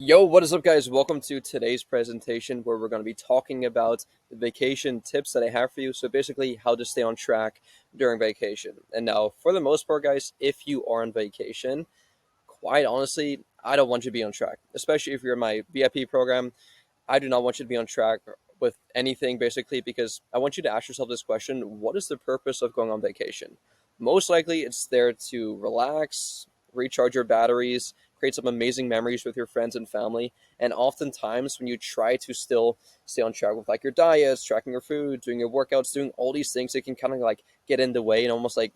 Yo, what is up, guys? Welcome to today's presentation where we're going to be talking about the vacation tips that I have for you. So, basically, how to stay on track during vacation. And now, for the most part, guys, if you are on vacation, quite honestly, I don't want you to be on track, especially if you're in my VIP program. I do not want you to be on track with anything, basically, because I want you to ask yourself this question: what is the purpose of going on vacation? Most likely, it's there to relax, recharge your batteries, create some amazing memories with your friends and family. And oftentimes, when you try to still stay on track with like your diets, tracking your food, doing your workouts, doing all these things, it can kind of like get in the way and almost like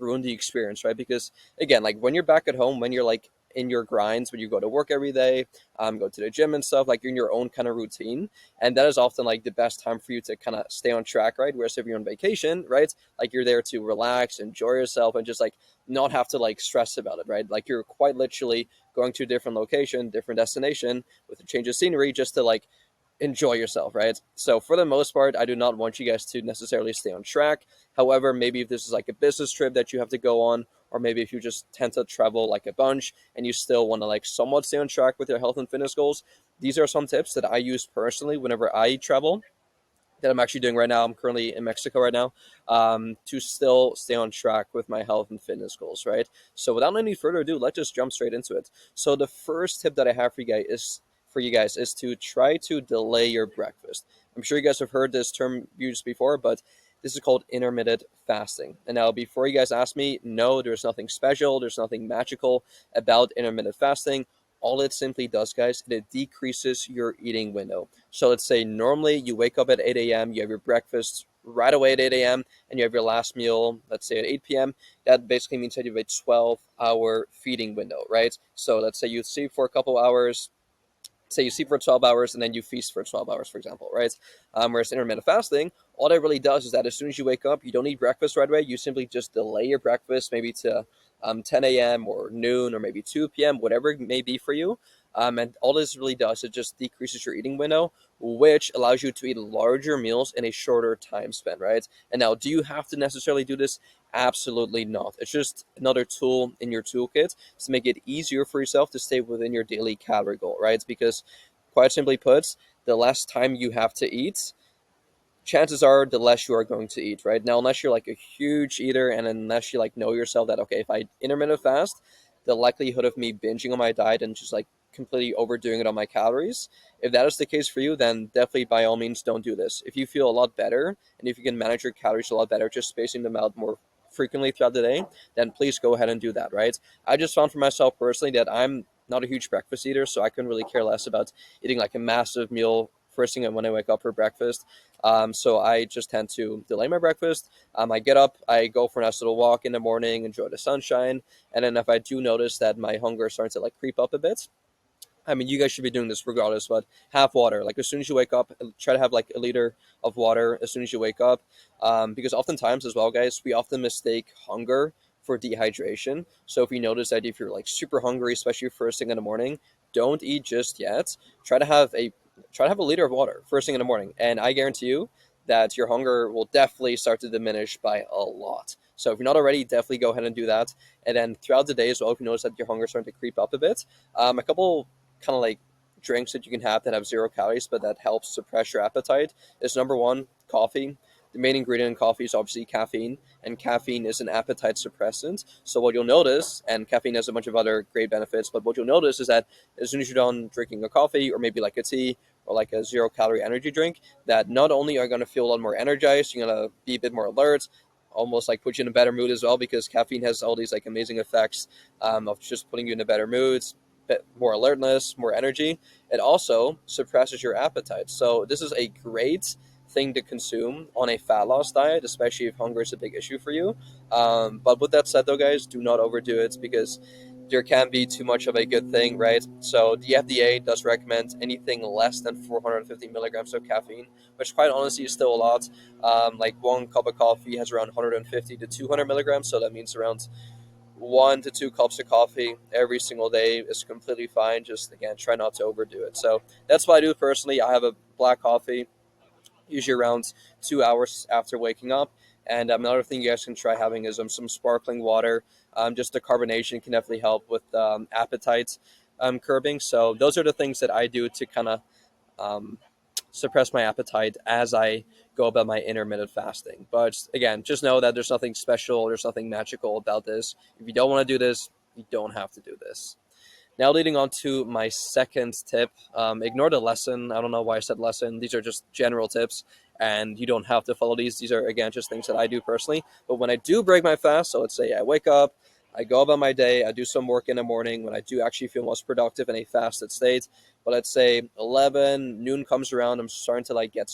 ruin the experience, right? Because again, like when you're back at home, when you're like in your grinds, when you go to work every day, go to the gym and stuff, like you're in your own kind of routine, and that is often like the best time for you to kind of stay on track, right? Whereas if you're on vacation, right, like you're there to relax, enjoy yourself, and just like not have to like stress about it, right? Like you're quite literally going to a different location, different destination with a change of scenery just to like enjoy yourself, right? So for the most part, I do not want you guys to necessarily stay on track. However, maybe if this is like a business trip that you have to go on, or maybe if you just tend to travel like a bunch and you still want to like somewhat stay on track with your health and fitness goals, these are some tips that I use personally whenever I travel that I'm actually doing right now. I'm currently in Mexico right now, to still stay on track with my health and fitness goals, right? So without any further ado, let's just jump straight into it. So the first tip that I have for you guys is to try to delay your breakfast. I'm sure you guys have heard this term used before, but this is called intermittent fasting. And now, before you guys ask me, no, there's nothing special, there's nothing magical about intermittent fasting. All it simply does, guys, it decreases your eating window. So let's say normally you wake up at 8 a.m., you have your breakfast right away at 8 a.m., and you have your last meal, let's say at 8 p.m. That basically means that you have a 12-hour feeding window, right? So let's say you sleep for a couple hours, say you sleep for 12 hours and then you feast for 12 hours, for example, right? Whereas intermittent fasting, all that really does is that as soon as you wake up, you don't eat breakfast right away. You simply just delay your breakfast maybe to 10 a.m. or noon or maybe 2 p.m., whatever it may be for you. And all this really does, it just decreases your eating window, which allows you to eat larger meals in a shorter time span, right? And now, do you have to necessarily do this? Absolutely not. It's just another tool in your toolkit to make it easier for yourself to stay within your daily calorie goal, right? Because, quite simply put, the less time you have to eat, chances are the less you are going to eat, right? Now, unless you're like a huge eater and unless you like know yourself that, okay, if I intermittent fast, the likelihood of me binging on my diet and just like completely overdoing it on my calories, if that is the case for you, then definitely by all means don't do this. If you feel a lot better and if you can manage your calories a lot better, just spacing them out more frequently throughout the day, then please go ahead and do that, right? I just found for myself personally that I'm not a huge breakfast eater, so I couldn't really care less about eating like a massive meal first thing when I wake up for breakfast. So I just tend to delay my breakfast. I get up, I go for a nice little walk in the morning, enjoy the sunshine, and then if I do notice that my hunger is starting to like creep up a bit, I mean, you guys should be doing this regardless, but have water. Like as soon as you wake up, try to have like a liter of water as soon as you wake up, because oftentimes as well, guys, we often mistake hunger for dehydration. So if you notice that if you're like super hungry, especially first thing in the morning, don't eat just yet. Try to have a try to have a liter of water first thing in the morning, and I guarantee you that your hunger will definitely start to diminish by a lot. So if you're not already, definitely go ahead and do that. And then throughout the day as well, if you notice that your hunger is starting to creep up a bit, a couple kind of like drinks that you can have that have 0 calories but that helps suppress your appetite is number one, coffee. The main ingredient in coffee is obviously caffeine, and caffeine is an appetite suppressant. So what you'll notice, and caffeine has a bunch of other great benefits, but what you'll notice is that as soon as you're done drinking a coffee or maybe like a tea or like a 0 calorie energy drink, that not only are you going to feel a lot more energized, you're going to be a bit more alert, almost like put you in a better mood as well, because caffeine has all these like amazing effects, of just putting you in a better mood, bit more alertness, more energy. It also suppresses your appetite. So this is a great thing to consume on a fat loss diet, especially if hunger is a big issue for you. But with that said, though, guys, do not overdo it because there can be too much of a good thing, right? So the FDA does recommend anything less than 450 milligrams of caffeine, which quite honestly is still a lot. Like one cup of coffee has around 150 to 200 milligrams, so that means around 1 to 2 cups of coffee every single day is completely fine. Just again, try not to overdo it. So that's what I do personally. I have a black coffee usually around 2 hours after waking up. And another thing you guys can try having is some sparkling water. Just the carbonation can definitely help with appetite. curbing. So those are the things that I do to kind of um, suppress my appetite as I go about my intermittent fasting. But again, just know that there's nothing special, there's nothing magical about this. If you don't want to do this, you don't have to do this. Now, leading on to my second tip, ignore the lesson. I don't know why I said lesson. These are just general tips, and you don't have to follow these. These are, again, just things that I do personally. But when I do break my fast, so let's say I wake up, I go about my day, I do some work in the morning when I do actually feel most productive in a fasted state. But let's say 11, noon comes around, I'm starting to like get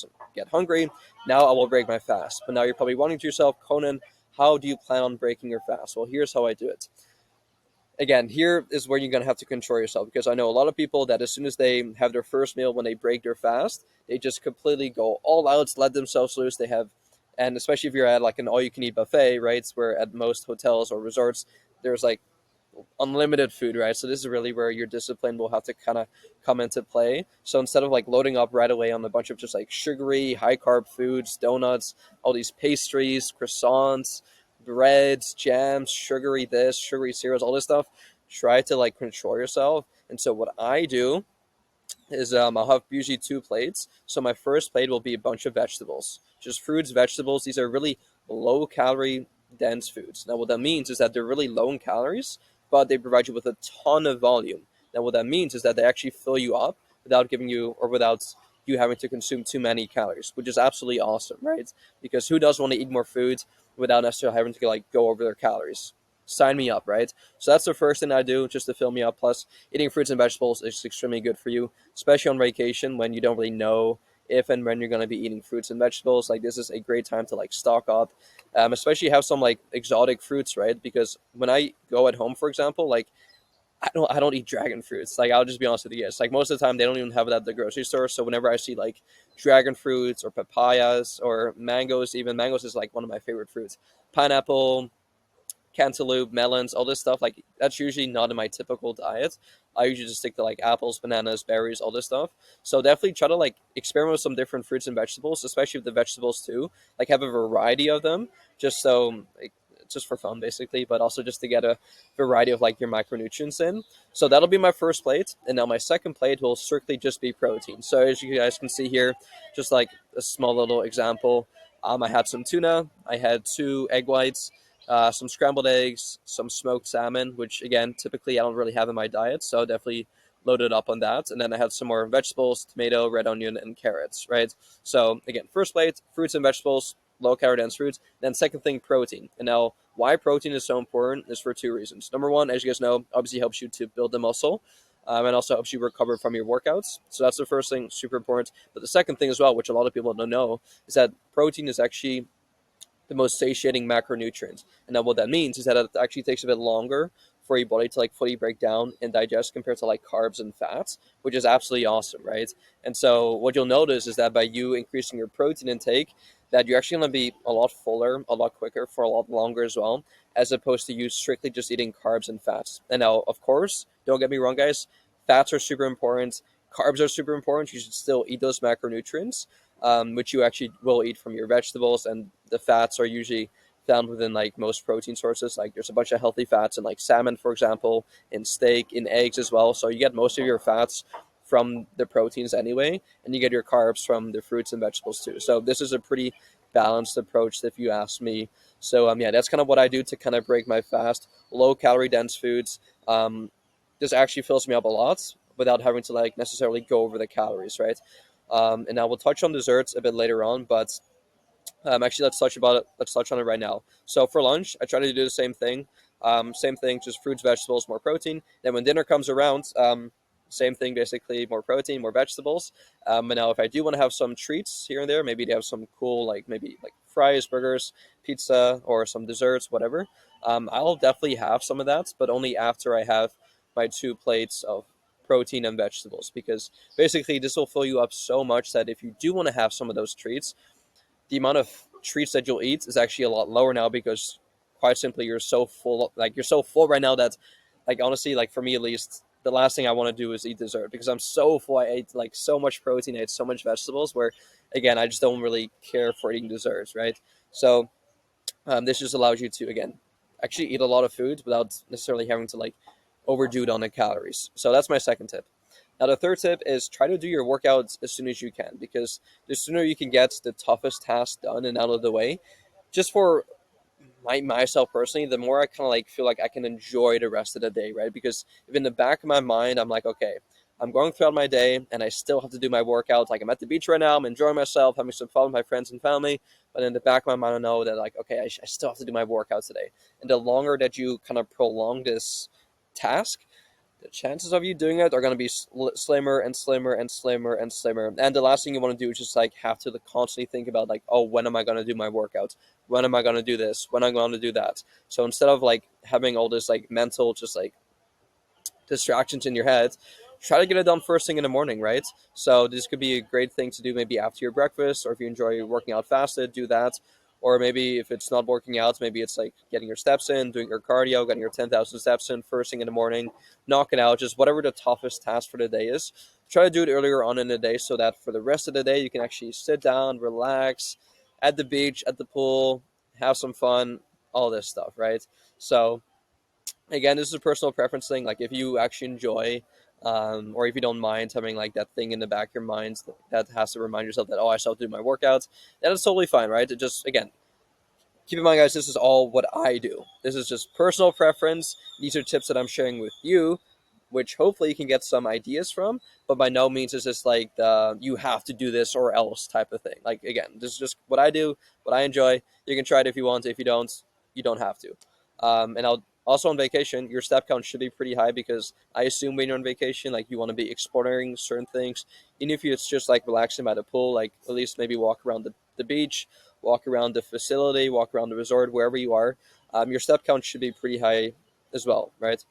hungry. Now I will break my fast. But now you're probably wondering to yourself, Conan, how do you plan on breaking your fast? Well, here's how I do it. Again, here is where you're going to have to control yourself, because I know a lot of people that as soon as they have their first meal, when they break their fast, they just completely go all out, let themselves loose. They have, and especially if you're at like an all you can eat buffet, right? Where at most hotels or resorts, there's like unlimited food, right? So this is really where your discipline will have to kind of come into play. So instead of like loading up right away on a bunch of just like sugary, high carb foods, donuts, all these pastries, croissants, breads, jams, sugary this, sugary cereals, all this stuff, try to like control yourself. And so what I do is I'll have usually two plates. So my first plate will be a bunch of vegetables, just fruits, vegetables. These are really low calorie, dense foods. Now, what that means is that they're really low in calories, but they provide you with a ton of volume. Now, what that means is that they actually fill you up without giving you or without you having to consume too many calories, which is absolutely awesome, right? Because who doesn't want to eat more food without necessarily having to like go over their calories? Sign me up, right? So that's the first thing I do just to fill me up. Plus, eating fruits and vegetables is extremely good for you, especially on vacation when you don't really know if and when you're going to be eating fruits and vegetables. Like this is a great time to like stock up, especially have some like exotic fruits, right? Because when I go at home, for example, like I don't eat dragon fruits. Like I'll just be honest with you guys. Like most of the time they don't even have it at the grocery store. So whenever I see like dragon fruits or papayas or mangoes, even mangoes is like one of my favorite fruits. Pineapple, cantaloupe, melons, all this stuff, like that's usually not in my typical diet. I usually just stick to like apples, bananas, berries, all this stuff. So definitely try to like experiment with some different fruits and vegetables, especially with the vegetables too. Like have a variety of them, just so like, just for fun basically, but also just to get a variety of like your micronutrients in. So that'll be my first plate, and now my second plate will strictly just be protein. So as you guys can see here, just like a small little example, I had some tuna, I had two egg whites, some scrambled eggs, some smoked salmon, which again, typically I don't really have in my diet, so definitely loaded up on that. And then I have some more vegetables, tomato, red onion, and carrots, right? So again, first plate, fruits and vegetables, low calorie dense fruits. Then second thing, protein. And now why protein is so important is for two reasons. Number one, as you guys know, obviously helps you to build the muscle. And also helps you recover from your workouts. So that's the first thing, super important. But the second thing as well, which a lot of people don't know, is that protein is actually the most satiating macronutrient. And then what that means is that it actually takes a bit longer for your body to like fully break down and digest compared to like carbs and fats, which is absolutely awesome, right? And so what you'll notice is that by you increasing your protein intake, that you're actually going to be a lot fuller, a lot quicker for a lot longer as well, as opposed to you strictly just eating carbs and fats. And now, of course, don't get me wrong, guys, fats are super important, carbs are super important. You should still eat those macronutrients, which you actually will eat from your vegetables, and the fats are usually found within like most protein sources. Like there's a bunch of healthy fats in like salmon, for example, in steak, in eggs as well. So you get most of your fats from the proteins anyway, and you get your carbs from the fruits and vegetables too. So this is a pretty balanced approach, if you ask me. So yeah, that's kind of what I do to kind of break my fast. Low calorie dense foods. This actually fills me up a lot without having to like necessarily go over the calories, right? And I will touch on desserts a bit later on, but actually, let's touch about it. Let's touch on it right now. So for lunch, I try to do the same thing. Same thing, just fruits, vegetables, more protein. Then when dinner comes around, same thing, basically more protein, more vegetables. And now if I do want to have some treats here and there, maybe to have some cool, like maybe like fries, burgers, pizza, or some desserts, whatever. I'll definitely have some of that, but only after I have my two plates of protein and vegetables, because basically this will fill you up so much that if you do want to have some of those treats, the amount of treats that you'll eat is actually a lot lower now, because quite simply you're so full, like you're so full right now that like honestly, like for me at least, the last thing I want to do is eat dessert, because I'm so full. I ate like so much protein, I ate so much vegetables, where again I just don't really care for eating desserts, right? So this just allows you to again actually eat a lot of food without necessarily having to like overdo it on the calories. So that's my second tip. Now, the third tip is try to do your workouts as soon as you can, because the sooner you can get the toughest task done and out of the way, just for myself personally, the more I kind of like feel like I can enjoy the rest of the day, right? Because if in the back of my mind, I'm like, okay, I'm going throughout my day and I still have to do my workouts. Like I'm at the beach right now, I'm enjoying myself, having some fun with my friends and family. But in the back of my mind, I know that like, okay, I still have to do my workout today. And the longer that you kind of prolong this task, the chances of you doing it are going to be slimmer and slimmer and slimmer and slimmer. And the last thing you want to do is just like have to constantly think about like, oh, when am I going to do my workout? When am I going to do this? When am I going to do that? So instead of like having all this like mental just like distractions in your head, try to get it done first thing in the morning, right? So this could be a great thing to do maybe after your breakfast, or if you enjoy working out fasted, do that. Or maybe if it's not working out, maybe it's like getting your steps in, doing your cardio, getting your 10,000 steps in first thing in the morning, knock it out, just whatever the toughest task for the day is. Try to do it earlier on in the day so that for the rest of the day, you can actually sit down, relax at the beach, at the pool, have some fun, all this stuff, right? So again, this is a personal preference thing. Like if you actually enjoy, or if you don't mind having like that thing in the back of your mind that has to remind yourself that, oh, I still have to do my workouts, then it's totally fine, right? It just, again, keep in mind, guys, this is all what I do. This is just personal preference. These are tips that I'm sharing with you, which hopefully you can get some ideas from, but by no means is this like you have to do this or else type of thing. Like, again, this is just what I do, what I enjoy. You can try it if you want. If you don't have to. And I'll also on vacation, your step count should be pretty high, because I assume when you're on vacation, like you want to be exploring certain things. Even if it's just like relaxing by the pool, like at least maybe walk around the beach, walk around the facility, walk around the resort, wherever you are. Your step count should be pretty high as well, right?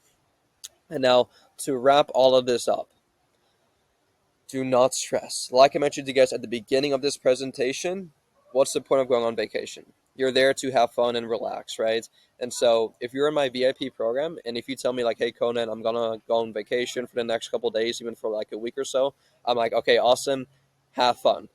And now to wrap all of this up, do not stress. Like I mentioned to you guys at the beginning of this presentation, what's the point of going on vacation? You're there to have fun and relax, right? And so if you're in my VIP program and if you tell me like, hey, Conan, I'm going to go on vacation for the next couple of days, even for like a week or so, I'm like, okay, awesome. Have fun.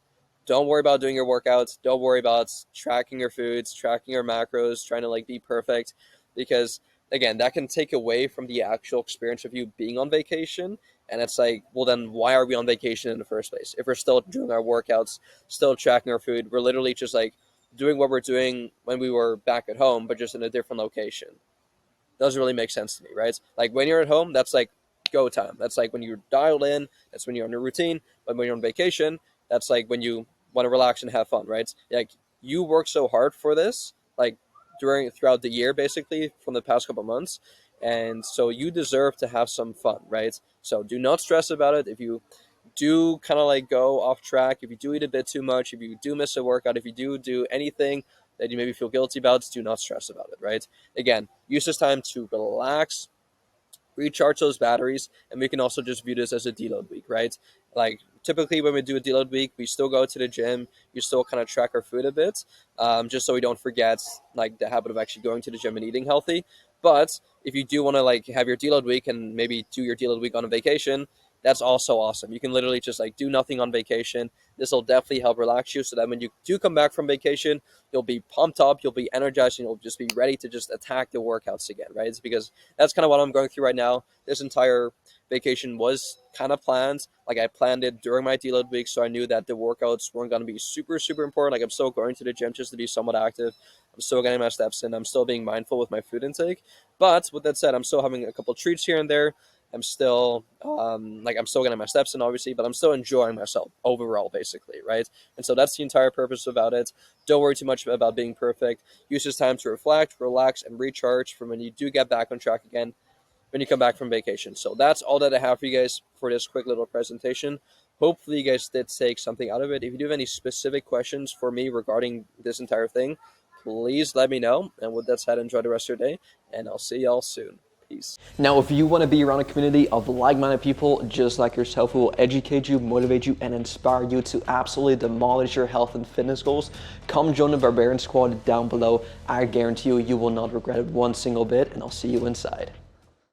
Don't worry about doing your workouts. Don't worry about tracking your foods, tracking your macros, trying to like be perfect, because again, that can take away from the actual experience of you being on vacation. And it's like, well, then why are we on vacation in the first place? If we're still doing our workouts, still tracking our food, we're literally just like doing what we're doing when we were back at home, but just in a different location. Doesn't really make sense to me, right? Like when you're at home, that's like go time. That's like when you're dialed in. That's when you're on your routine. But when you're on vacation, that's like when you want to relax and have fun, right? Like you work so hard for this, like throughout the year, basically from the past couple months, and so you deserve to have some fun, right? So do not stress about it. If you do kind of like go off track, if you do eat a bit too much, if you do miss a workout, if you do anything that you maybe feel guilty about, do not stress about it, right? Again, use this time to relax, recharge those batteries, and we can also just view this as a deload week, right? Like typically when we do a deload week, we still go to the gym, you still kind of track our food a bit, just so we don't forget like the habit of actually going to the gym and eating healthy. But if you do want to like have your deload week and maybe do your deload week on a vacation, that's also awesome. You can literally just like do nothing on vacation. This will definitely help relax you so that when you do come back from vacation, you'll be pumped up, you'll be energized, and you'll just be ready to just attack the workouts again, right? It's because that's kind of what I'm going through right now. This entire vacation was kind of planned. Like I planned it during my deload week, so I knew that the workouts weren't going to be super, super important. Like I'm still going to the gym just to be somewhat active. I'm still getting my steps in. I'm still being mindful with my food intake. But with that said, I'm still having a couple treats here and there. I'm still I'm still getting my steps in, obviously, but I'm still enjoying myself overall, basically, right? And so that's the entire purpose about it. Don't worry too much about being perfect. Use this time to reflect, relax, and recharge for when you do get back on track again, when you come back from vacation. So that's all that I have for you guys for this quick little presentation. Hopefully you guys did take something out of it. If you do have any specific questions for me regarding this entire thing, please let me know. And with that said, enjoy the rest of your day, and I'll see y'all soon. Peace. Now, if you want to be around a community of like-minded people just like yourself who will educate you, motivate you, and inspire you to absolutely demolish your health and fitness goals, come join the Barbarian Squad down below. I guarantee you, you will not regret it one single bit, and I'll see you inside.